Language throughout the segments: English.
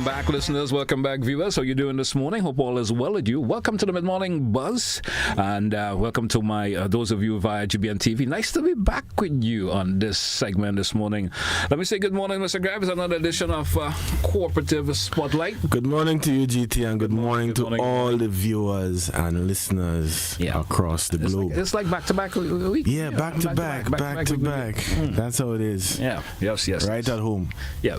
back, listeners. Welcome back, viewers. How you doing this morning? Hope all is well with you. Welcome to the Mid-Morning Buzz, and welcome to my those of you via GBN TV. Nice to be back with you on this segment this morning. Let me say good morning, Mr. Grab. It's another edition of Cooperative Spotlight. Good morning to you, GT, and good morning to all the viewers and listeners across the globe. It's like back-to-back week. Yeah, back-to-back. That's how it is. Yeah, yes. Right at home. Yeah.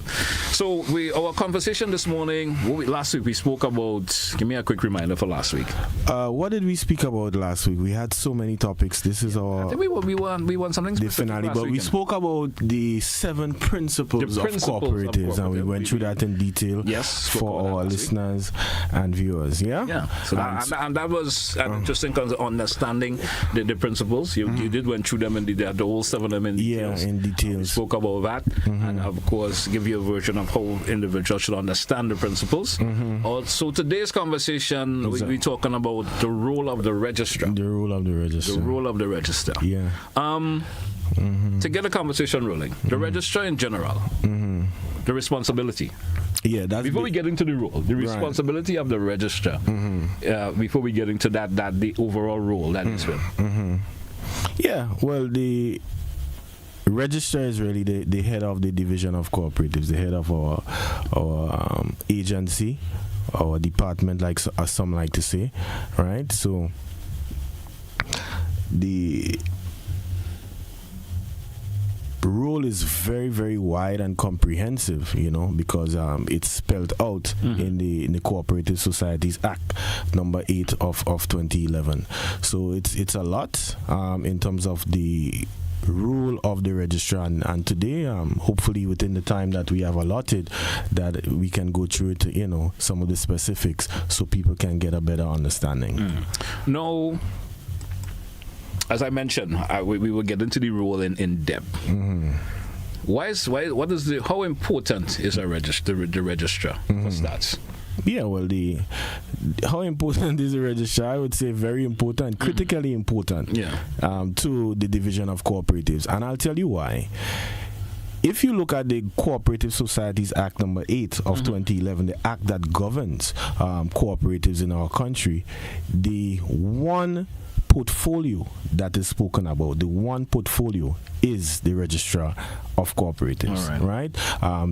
So our conversation this morning, last week we spoke about, give me a quick reminder for last week. What did we speak about last week? We had so many topics. This is our... I think we won something the finale, but we spoke about the 7 principles of cooperatives, and we went through that in detail for our listeners and viewers. Yeah. So that was interesting because understanding the principles. You did went through them in the whole 7 of them in details. Yeah, in details. We spoke about that, and of course give you a version of how individuals should understand the principles. Also, today's conversation, we're talking about the role of the registrar. The role of the registrar. Yeah. To get a conversation rolling, the registrar in general, the responsibility. Yeah, that's before we get into the role, the responsibility of the registrar. Before we get into that the overall role that is with. Yeah, well, the registrar is really the head of the division of cooperatives, the head of our agency, our department, like some like to say, right? So the role is very, very wide and comprehensive, because it's spelled out in the Cooperative Societies Act number 8 of 2011. So it's a lot in terms of the role of the registrar, and today hopefully within the time that we have allotted, that we can go through it, some of the specifics so people can get a better understanding. No, as I mentioned, we will get into the role in depth. How important is the registrar for stats? Yeah, well, how important is the registrar? I would say very important, critically important to the division of cooperatives. And I'll tell you why. If you look at the Cooperative Societies Act number 8 of 2011, the act that governs cooperatives in our country, the one portfolio that is spoken about, the one portfolio is the registrar of cooperatives, right?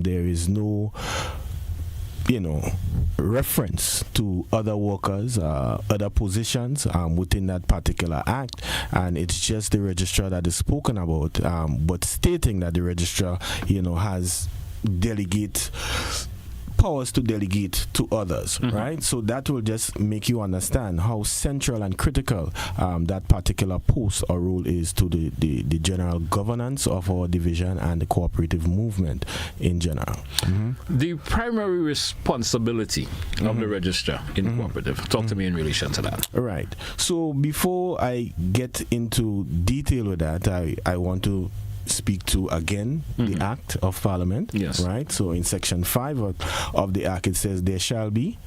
There is no reference to other workers, other positions within that particular act, and it's just the registrar that is spoken about, but stating that the registrar, has delegate powers to delegate to others, right? So that will just make you understand how central and critical that particular post or role is to the general governance of our division and the cooperative movement in general. The primary responsibility of the registrar in cooperative. Talk to me in relation to that. Right. So before I get into detail with that, I want to speak to again the Act of Parliament, right? So in section 5 of the Act, it says there shall be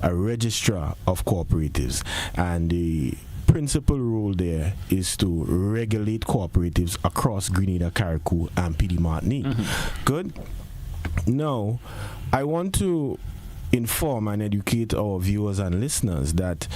a registrar of cooperatives, and the principal role there is to regulate cooperatives across Grenada, Carriacou, and PD Martinique. Good. Now, I want to inform and educate our viewers and listeners that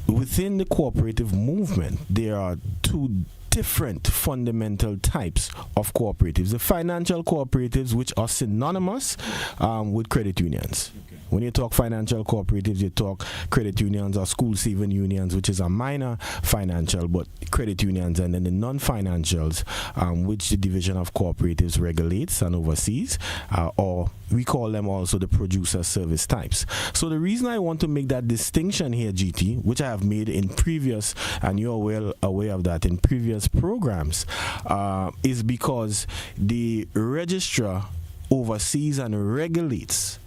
within the cooperative movement, there are 2 different fundamental types of cooperatives. The financial cooperatives, which are synonymous with credit unions. When you talk financial cooperatives, you talk credit unions or school saving unions, which is a minor financial, but credit unions, and then the non-financials, which the division of cooperatives regulates and oversees, or we call them also the producer service types. So the reason I want to make that distinction here, GT, which I have made in previous, and you're well aware of that in previous programs, is because the registrar oversees and regulates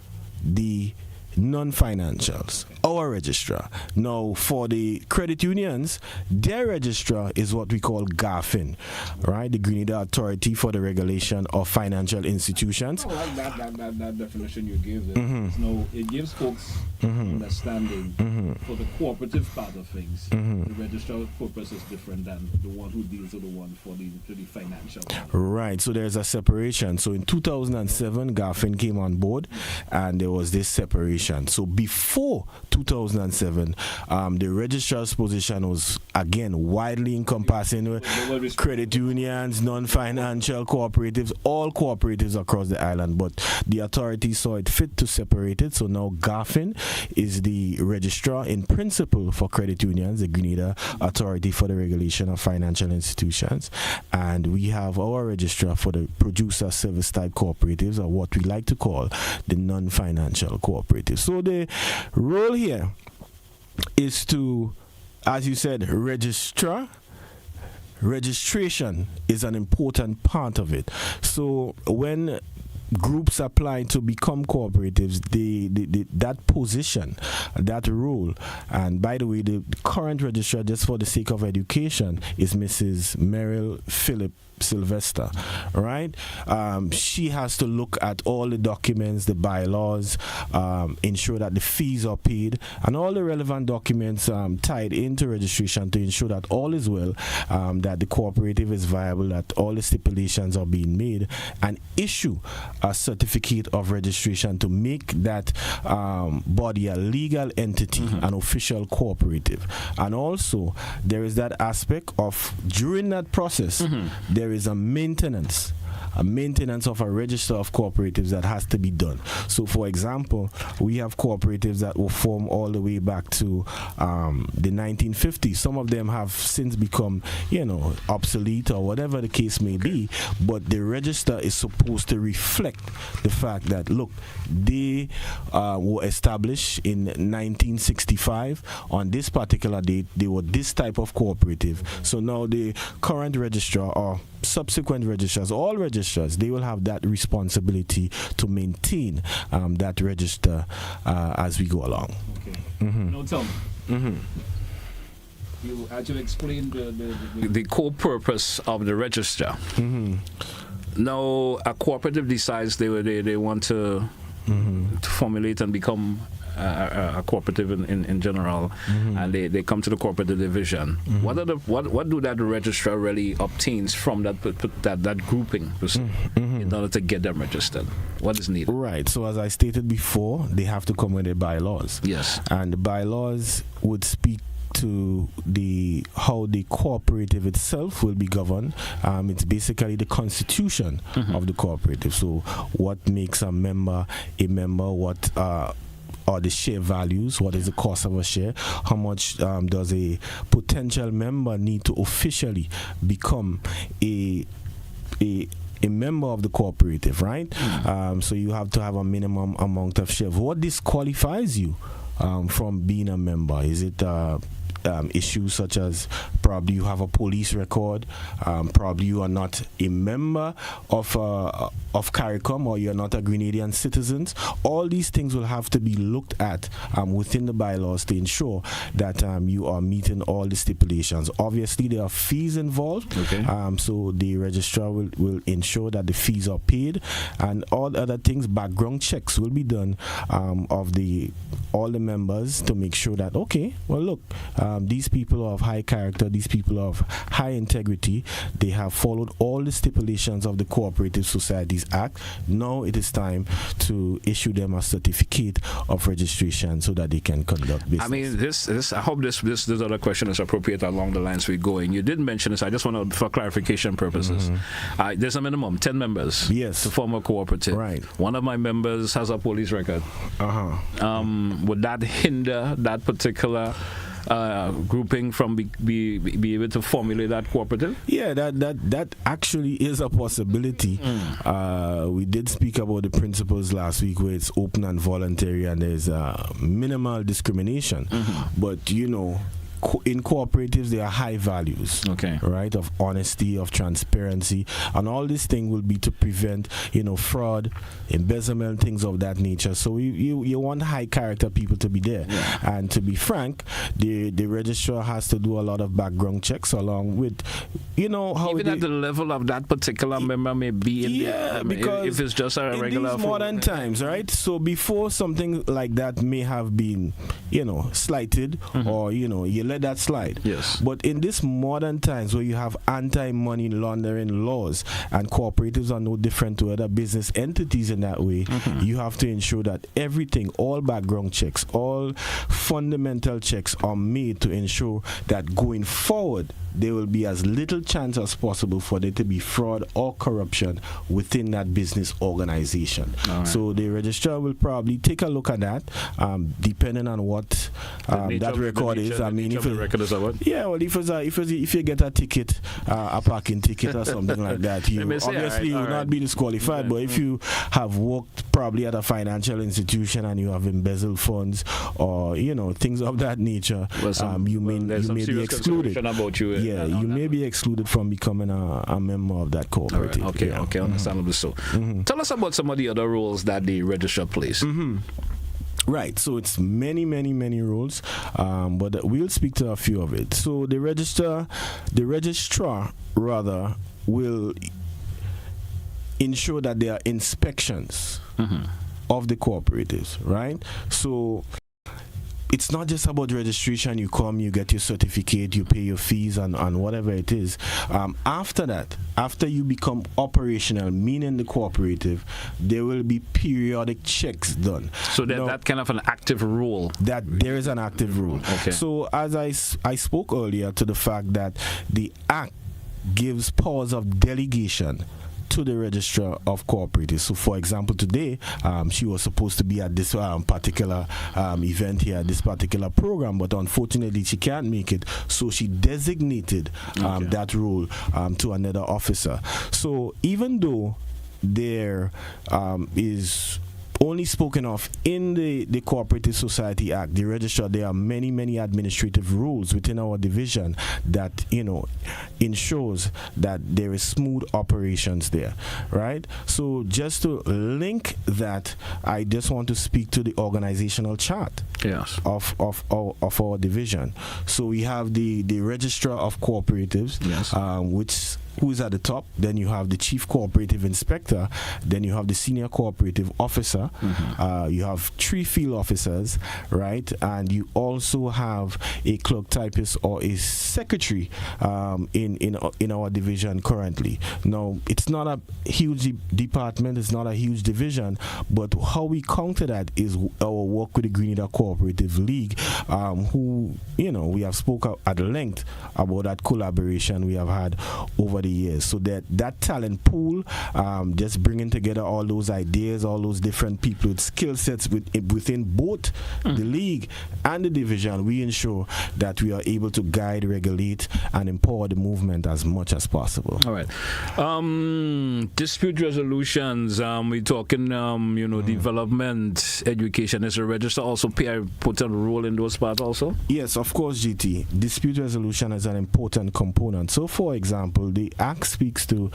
the non-financials our registrar. Now, for the credit unions, their registrar is what we call GAFIN, right? The Grenada Authority for the Regulation of Financial Institutions. I like that definition you gave there. No, it gives folks understanding for the cooperative part of things. The registrar purpose is different than the one who deals with the one for the financial. Right, so there's a separation. So in 2007, GAFIN came on board, and there was this separation. So before 2007, the registrar's position was again widely encompassing credit unions, non-financial cooperatives, all cooperatives across the island. But the authority saw it fit to separate it. So now GAFIN is the registrar in principle for credit unions, the Grenada Authority for the Regulation of Financial Institutions, and we have our registrar for the producer service type cooperatives, or what we like to call the non-financial cooperatives. So the role here is to, as you said, registration is an important part of it. So when groups apply to become cooperatives, that position, that role, and by the way, the current registrar, just for the sake of education, is Mrs. Merrill Phillip Sylvester, right? She has to look at all the documents, the bylaws, ensure that the fees are paid, and all the relevant documents tied into registration to ensure that all is well, that the cooperative is viable, that all the stipulations are being made, and issue a certificate of registration to make that body a legal entity, an official cooperative. And also, there is that aspect of, during that process, there is a maintenance of a register of cooperatives that has to be done. So, for example, we have cooperatives that were formed all the way back to the 1950s. Some of them have since become, obsolete or whatever the case may be, but the register is supposed to reflect the fact that, look, they were established in 1965. On this particular date, they were this type of cooperative. So now the current registrar or subsequent registrars, all registrars, they will have that responsibility to maintain that register as we go along. Okay. Now tell me. You actually explained the core purpose of the register. Now, a cooperative decides they want to formulate and become a cooperative in general, and they come to the cooperative division. What do that registrar really obtains from that grouping in order to get them registered? What is needed? Right. So as I stated before, they have to come with their bylaws. Yes. And the bylaws would speak to how the cooperative itself will be governed. It's basically the constitution of the cooperative. So what makes a member, what are the share values, what is the cost of a share, how much does a potential member need to officially become a member of the cooperative, right? So you have to have a minimum amount of shares. What disqualifies you from being a member? Is it issues such as probably you have a police record, probably you are not a member of CARICOM, or you're not a Grenadian citizen? All these things will have to be looked at within the bylaws to ensure that you are meeting all the stipulations. Obviously, there are fees involved, so the registrar will ensure that the fees are paid, and all other things, background checks will be done of all the members to make sure that, look, these people are of high character, these people are of high integrity, they have followed all the stipulations of the Cooperative Societies Act. Now it is time to issue them a certificate of registration so that they can conduct business. I mean, I hope this other question is appropriate along the lines we're going. You did mention this, I just want to, for clarification purposes. There's a minimum, 10 members to form a cooperative. Right. One of my members has a police record. Would that hinder that particular grouping from be able to formulate that cooperative? Yeah, that actually is a possibility. We did speak about the principles last week, where it's open and voluntary and there's minimal discrimination. But in cooperatives there are high values, right, of honesty, of transparency, and all this thing will be to prevent fraud, embezzlement, things of that nature. So you want high character people to be there, and to be frank, the registrar has to do a lot of background checks along with how even at the level of that particular member may be in because if it's just a regular in these modern times, right? So before something like that may have been slighted, or you let that slide. Yes. But in this modern times where you have anti-money laundering laws, and cooperatives are no different to other business entities in that way, you have to ensure that everything, all background checks, all fundamental checks are made to ensure that going forward there will be as little chance as possible for there to be fraud or corruption within that business organization. Right. So the registrar will probably take a look at that, depending on what that record is. I mean, if you get a ticket, a parking ticket or something like that, you obviously will not be disqualified. But if you have worked probably at a financial institution and you have embezzled funds or things of that nature, you may be excluded. You may be excluded from becoming a member of that cooperative. Right. Okay, understandable. So, tell us about some of the other roles that the registrar plays. Right, so it's many rules, but we'll speak to a few of it. So the registrar will ensure that there are inspections of the cooperatives, right? So it's not just about registration. You come, you get your certificate, you pay your fees and whatever it is. After that, after you become operational, meaning the cooperative, there will be periodic checks done. So that kind of an active rule. That there is an active rule. Okay. So as I spoke earlier to the fact that the Act gives powers of delegation to the registrar of cooperatives. So for example, today she was supposed to be at this particular event here, this particular program, but unfortunately she can't make it, so she designated that role to another officer. So even though there is only spoken of in the Cooperative Society Act, the registrar, there are many administrative rules within our division that ensures that there is smooth operations there, right? So just to link that, I just want to speak to the organizational chart of our division. So we have the registrar of cooperatives, who is at the top. Then you have the chief cooperative inspector. Then you have the senior cooperative officer. You have 3 field officers, right? And you also have a clerk typist or a secretary in our division currently. Now, it's not a huge department. It's not a huge division. But how we counter that is our work with the Grenada Cooperative League, who we have spoken at length about that collaboration we have had over the years. So that talent pool, just bringing together all those ideas, all those different people with skill sets within both the league and the division, we ensure that we are able to guide, regulate, and empower the movement as much as possible. All right. Dispute resolutions, we're talking, development, education. Is the register also play an important role in those parts also? Yes, of course, GT. Dispute resolution is an important component. So, for example, the Act speaks to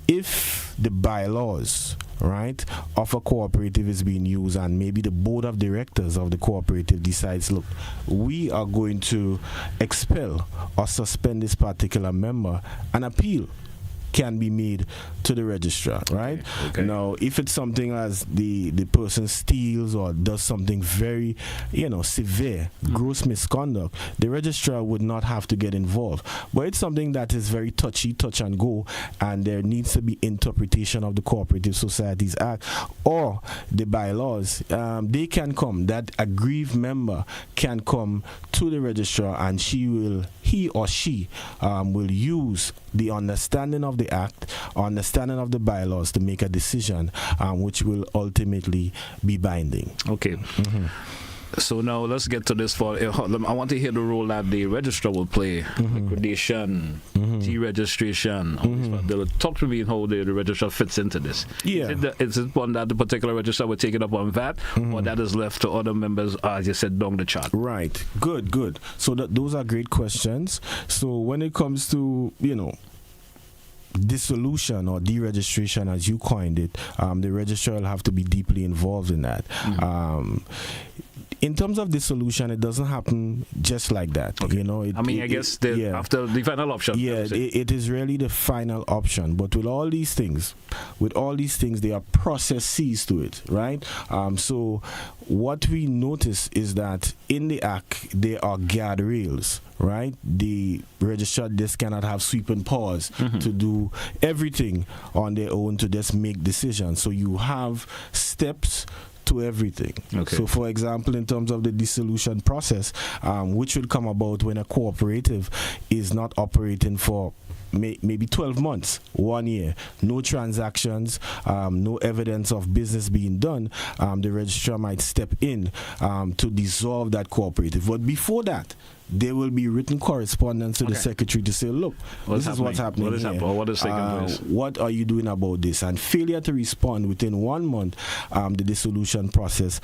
if the bylaws, right, of a cooperative is being used and maybe the board of directors of the cooperative decides, look, we are going to expel or suspend this particular member, an appeal can be made to the registrar, right? Okay. Now, if it's something as the person steals or does something very, severe, gross misconduct, the registrar would not have to get involved. But it's something that is very touch and go, and there needs to be interpretation of the Cooperative Societies Act or the bylaws. They can come, that aggrieved member can come to the registrar, and he or she will use the understanding of the Act, understanding of the bylaws to make a decision which will ultimately be binding. Okay. So now let's get to this part. I want to hear the role that the registrar will play. Liquidation, deregistration. Talk to me how the registrar fits into this. Yeah. Is it one that the particular registrar will take it up on that, or that is left to other members, as you said, down the chart? Right. Good. So those are great questions. So when it comes to, dissolution or deregistration, as you coined it, the registrar will have to be deeply involved in that. In terms of dissolution, it doesn't happen just like that. Okay. I guess after the final option. Yeah, it is really the final option. But with all these things, there are processes to it, right? So what we notice is that in the Act, there are guardrails, right? The registrar just cannot have sweeping powers to do everything on their own, to just make decisions. So you have steps to everything. Okay. So for example, in terms of the dissolution process, which will come about when a cooperative is not operating for maybe 12 months, 1 year, no transactions, no evidence of business being done, the registrar might step in to dissolve that cooperative. But before that, there will be written correspondence to the secretary to say, look, this is what's happening here. What is taking place? What are you doing about this? And failure to respond within 1 month, the dissolution process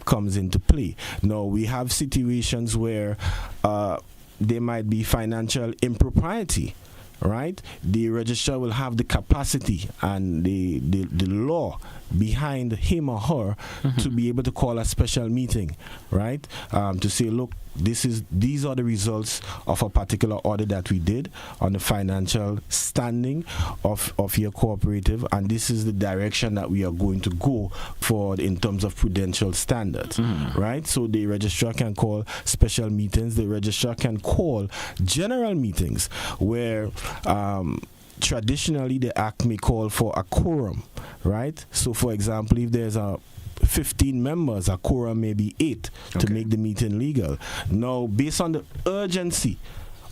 comes into play. Now, we have situations where there might be financial impropriety. Right, the registrar will have the capacity and the law behind him or her to be able to call a special meeting, right? To say, look, these are the results of a particular audit that we did on the financial standing of your cooperative, and this is the direction that we are going to go for in terms of prudential standards, right? So the registrar can call special meetings. The registrar can call general meetings where traditionally the Act may call for a quorum, right? So for example, if there's 15 members, a quorum may be 8 to make the meeting legal. Now, based on the urgency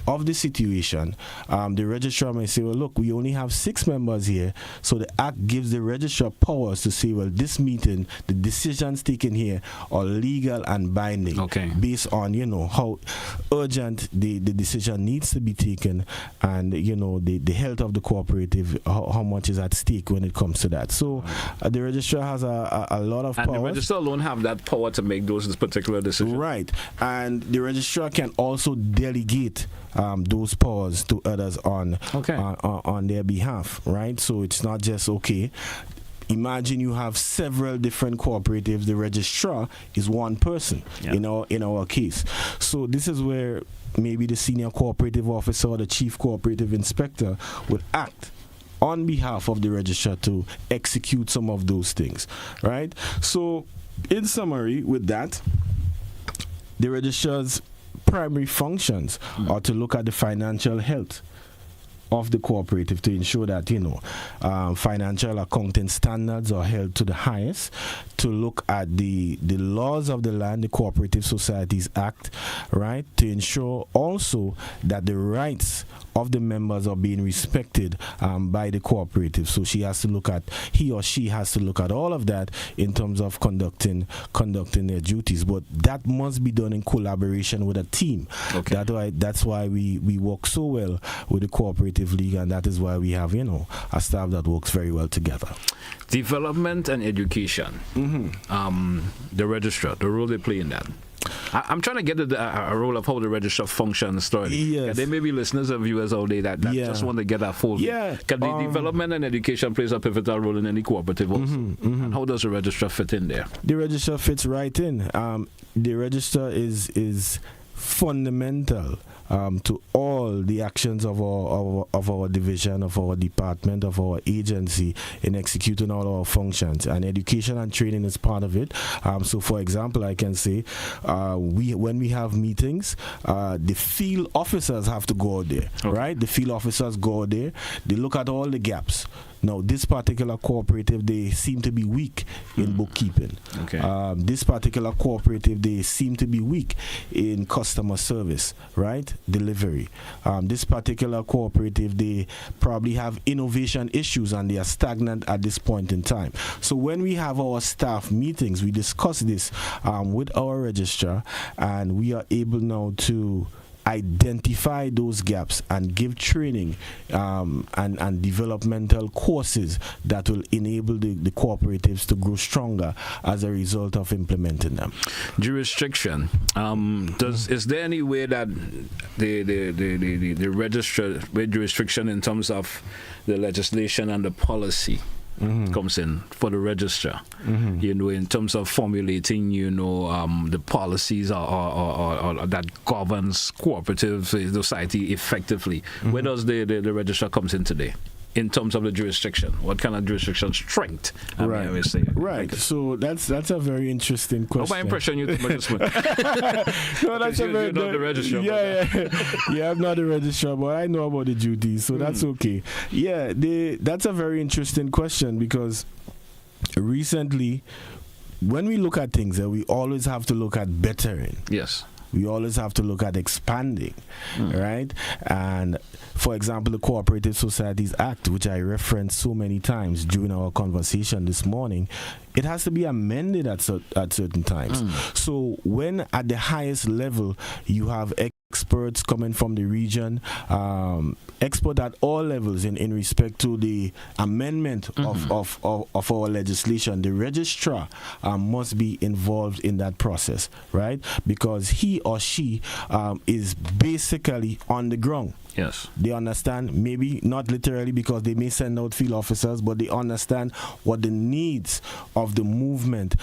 of the situation, the registrar may say, well, look, we only have 6 members here, so the Act gives the registrar powers to say, well, this meeting, the decisions taken here are legal and binding, based on, how urgent the decision needs to be taken, and, the health of the cooperative, how much is at stake when it comes to that. So the registrar has a lot of powers. And the registrar alone have that power to make those particular decisions. Right. And the registrar can also delegate those powers to others on their behalf, right? So it's not just imagine you have several different cooperatives. The registrar is one person in our case. So this is where maybe the senior cooperative officer or the chief cooperative inspector would act on behalf of the registrar to execute some of those things, right? So in summary, with that, the registrar's primary functions are to look at the financial health of the cooperative, to ensure that financial accounting standards are held to the highest, to look at the laws of the land, the Cooperative Societies Act, right, to ensure also that the rights of the members are being respected by the cooperative. So he or she has to look at all of that in terms of conducting their duties. But that must be done in collaboration with a team. That's why we work so well with the Cooperative League, and that is why we have a staff that works very well together. Development and education. The registrar, the role they play in that. I'm trying to get a role of how the registrar functions. Yes. There may be listeners and viewers all day that just want to get that full. Yeah. Because the development and education plays a pivotal role in any cooperative also. And how does the registrar fit in there? The registrar fits right in. The registrar is fundamental to all the actions of our division, of our department, of our agency in executing all our functions, and education and training is part of it. So for example, I can say when we have meetings, the field officers have to go out there, right? The field officers go out there, they look at all the gaps. Now, this particular cooperative, they seem to be weak in bookkeeping. Okay. This particular cooperative, they seem to be weak in customer service, right? Delivery. This particular cooperative, they probably have innovation issues and they are stagnant at this point in time. So when we have our staff meetings, we discuss this with our registrar, and we are able now to identify those gaps and give training and developmental courses that will enable the cooperatives to grow stronger as a result of implementing them. Jurisdiction. Is there any way that the registrar with jurisdiction in terms of the legislation and the policy comes in for the registrar, in terms of formulating, the policies or that governs cooperative society effectively? Where does the registrar comes in today? In terms of the jurisdiction, what kind of jurisdiction strength? Right. So that's a very interesting question. My impression, you think no, that's you're not the registrar. Yeah, I'm not the registrar, but I know about the duties, so that's okay. Yeah, that's a very interesting question, because recently, when we look at things, we always have to look at bettering. Yes. We always have to look at expanding, right? And for example, the Cooperative Societies Act, which I referenced so many times during our conversation this morning, it has to be amended at certain times. So when at the highest level you have experts coming from the region, expert at all levels in respect to the amendment of our legislation, the registrar must be involved in that process, right? Because he or she is basically on the ground. Yes. They understand, maybe not literally because they may send out field officers, but they understand what the needs of the movement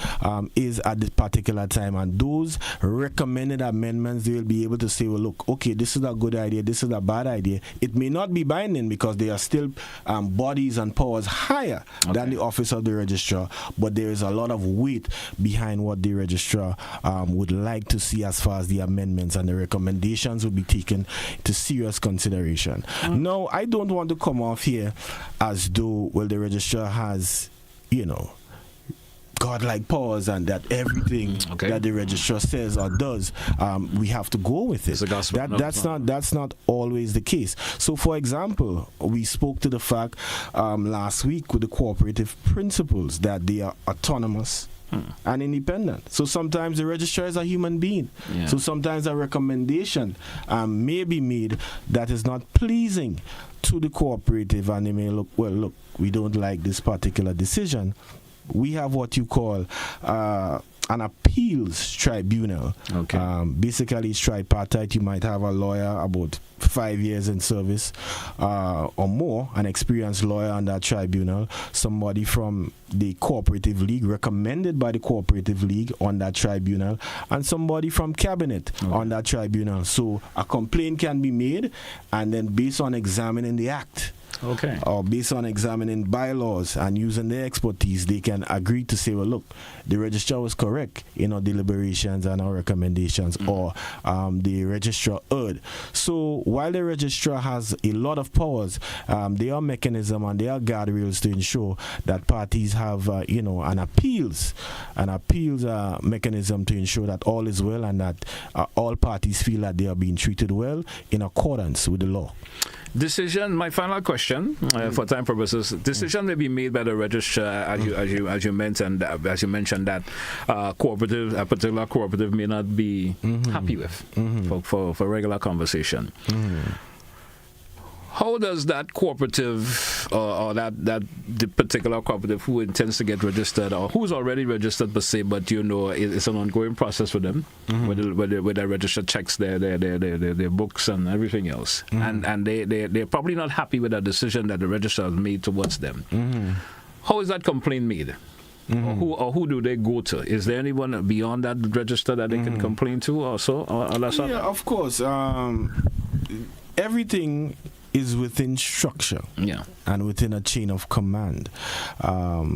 is at this particular time. And those recommended amendments, they will be able to say, well, look, okay, this is a good idea, this is a bad idea. It may not be binding because there are still bodies and powers higher than the office of the registrar, but there is a lot of weight behind what the registrar would like to see as far as the amendments, and the recommendations will be taken to serious consideration. Now, I don't want to come off here as though, well, the registrar has, godlike powers and that everything that the registrar says or does, we have to go with it. That's not always the case. So, for example, we spoke to the fact last week with the cooperative principles that they are autonomous and independent. So sometimes the registrar is a human being. Yeah. So sometimes a recommendation may be made that is not pleasing to the cooperative, and they may look, we don't like this particular decision. We have what you call an appeals tribunal. Basically, it's tripartite. You might have a lawyer about 5 years in service or more, an experienced lawyer on that tribunal, somebody from the Cooperative League, recommended by the Cooperative League on that tribunal, and somebody from Cabinet on that tribunal. So a complaint can be made, and then based on examining the act, or based on examining bylaws and using their expertise, they can agree to say, well, look, the registrar was correct in our deliberations and our recommendations, or the registrar erred. So while the registrar has a lot of powers, there are mechanisms and there are guardrails to ensure that parties have, an appeals mechanism to ensure that all is well and that all parties feel that they are being treated well in accordance with the law. Decision. My final question, for time purposes, decision may be made by the registrar, as you mentioned that a particular cooperative may not be happy with for regular conversation. How does that cooperative or that the particular cooperative who intends to get registered or who's already registered per se, but it's an ongoing process for them, where the registrar checks their books and everything else, and they're probably not happy with the decision that the registrar has made towards them. How is that complaint made? Or who do they go to? Is there anyone beyond that register that they can complain to also? Yeah, of course. Everything is within structure. Yeah. and within a chain of command.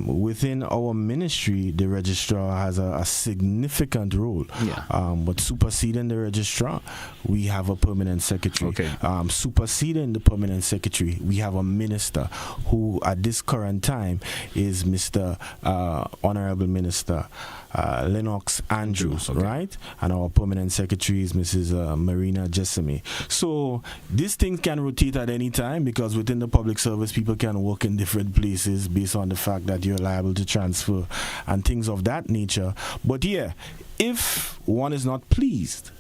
Within our ministry, the registrar has a significant role. But superseding the registrar, we have a permanent secretary. Superseding the permanent secretary, we have a minister who at this current time is Mr. Honorable Minister Lennox Andrews, right? And our permanent secretary is Mrs. Marina Jessamy. So this thing can rotate at any time, because within the public service, people can work in different places based on the fact that you're liable to transfer and things of that nature. But yeah, if one is not pleased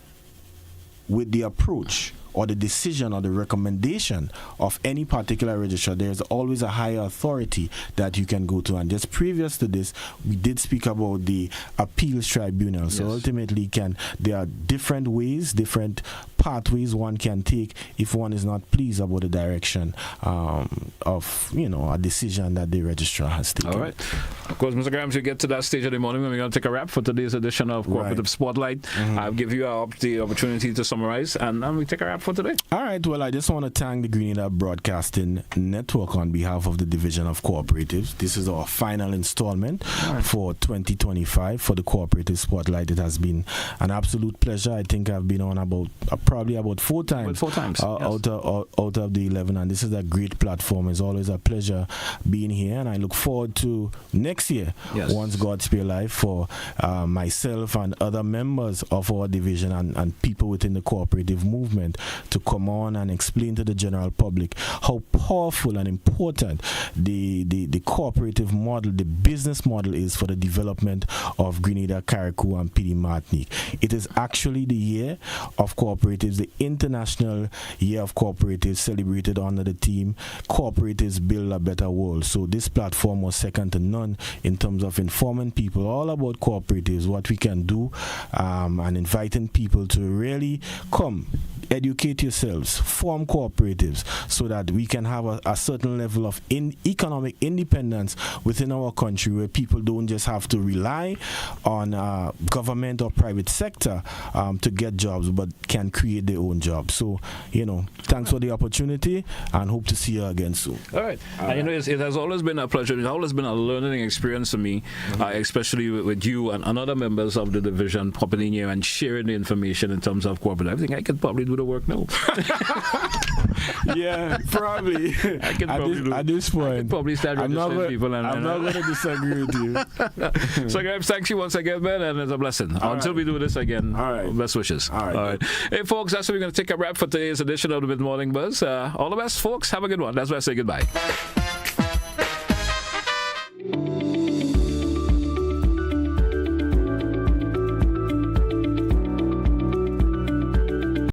with the approach or the decision or the recommendation of any particular registrar, there's always a higher authority that you can go to. And just previous to this, we did speak about the appeals tribunal. So ultimately, there are different ways, different pathways one can take if one is not pleased about the direction of a decision that the registrar has taken. All right. Of course, Mr. Graham, you get to that stage of the morning when we're going to take a wrap for today's edition of Cooperative Spotlight. I'll give you the opportunity to summarize, and then we take a wrap for today. All right. Well, I just want to thank the Grenada Broadcasting Network on behalf of the Division of Cooperatives. This is our final installment for 2025 for the Cooperative Spotlight. It has been an absolute pleasure. I think I've been on probably about 4 times, out of the 11, and this is a great platform. It's always a pleasure being here, and I look forward to next year, once God spare life, for myself and other members of our division and people within the cooperative movement to come on and explain to the general public how powerful and important the cooperative model, the business model is for the development of Grenada, Carriacou, and PD Martinique. It is actually the year of cooperatives, the International Year of Cooperatives, celebrated under the theme Cooperatives Build a Better World. So this platform was second to none in terms of informing people all about cooperatives, what we can do, and inviting people to really come, educate yourselves, form cooperatives, so that we can have a certain level of economic independence within our country, where people don't just have to rely on government or private sector to get jobs, but can create their own jobs. So, thanks for the opportunity, and hope to see you again soon. All right. And it has always been a pleasure. It's always been a learning experience for me, especially with you and other members of the division popping in here and sharing the information in terms of cooperative. I think I could probably do the work now. Yeah, probably. I can probably at this point. I can probably start registering people. I'm not going to disagree with you. So, guys, thank you once again, man, and it's a blessing. Until we do this again, best wishes. All right. Hey, folks, that's what we're going to take a wrap for today's edition of the Mid-Morning Buzz. All the best, folks. Have a good one. That's where I say goodbye.